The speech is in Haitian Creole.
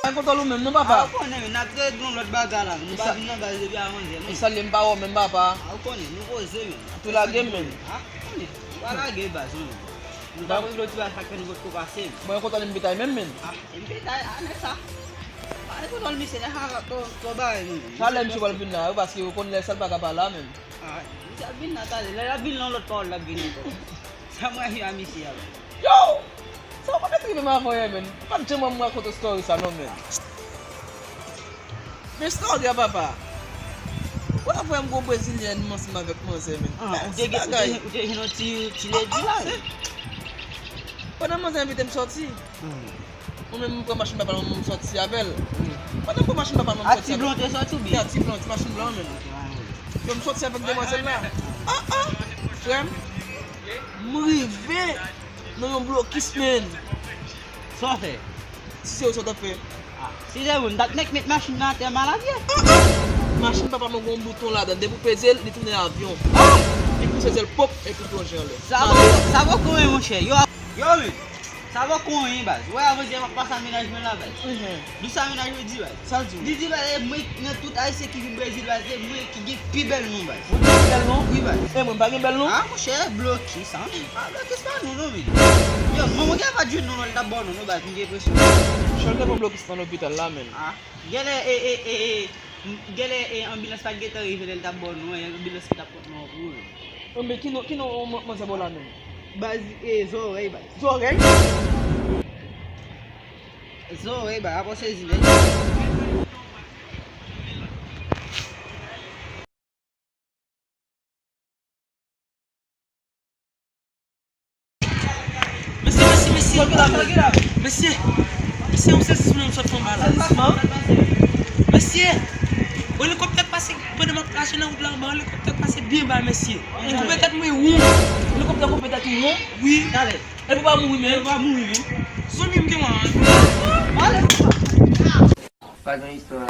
Kontan lou men, non papa? Ou konen men, nap te don lot baga la. Nou ba vin nan base de bi a manje. Isa lim pa ou men papa? Ou konen, nou oze men. Tu la game men? Konen, wala ge base men. Nou ba vin lot ba sakpen got ko kase. Mwen kontan lim bitay men men? Impitay, ane sa. Ane ko non mise ne hanga to ba men. Sa lem si wal bin na, ou paski ou kon le sal baga pala men? Sa bin na tale, la bin nan lot pa ou la bin nito. Sa mwen hi a misi ya men. Yo! Sa ou pa metri men ma foye men? Pan chen mwen mwen koto story sa non men? Men story ya papa? Wala foye mgo Brazilian monsi ma vek monsi men? Ou te hino ti le di la men? Panan monsi invite m sorti? Ou men mwen machin papa mwen sorti avel? Panan mwen machin papa mwen sorti avel? A ti blon te sorti ou bi? A ti blon, ti machin blon men. Yo m sorti avek demonsen la. Frem? M rive nan yon blokis men. So fe? Si se ou so te fe? Si de woun, dat nek met machin nan te maladye? Machin papa mwen gon bouton la dan, de pou pezel, li toune avyon. Li pou sezel pop, e pou plonje an le. Sa va konwen mon chè, yo men, sa va konwen baz. Wè avon jè pa pas aménagement la baz. Dou sa aménagement di baz. Sa di? Di baz, mwen nan tout aise ki vi Brazil baz, mwen ki ge pi bel nou baz. Mwen ki bel nou? Oui baz. E mwen bagay bel nou? Mon chè, blokis an. Blokis pa nou nou men. Yo, mwen gen pa djou nou ta bon nou baz, mwen gen presyon. Chalke mwen blokis nan l'hôpital la men. Gele ambulance pa gete rive del ta bon nou, ambulance ki ta pot nou ou. Mwen ki nou mwen se bolan men? Baz, zorey baz. Zorey? Zorey baz, apos se zile. Monsieur, on sait si nous sommes malades. Monsieur, l'hélicoptère passe pendant ma place dans la route, l'hélicoptère passe bien bas, monsieur. Il peut peut-être mourir où? L'hélicoptère peut peut-être où? Oui. Allez. Elle peut pas mourir, mais elle va mourir. Zone me moi. Allez. Pas dans l'histoire.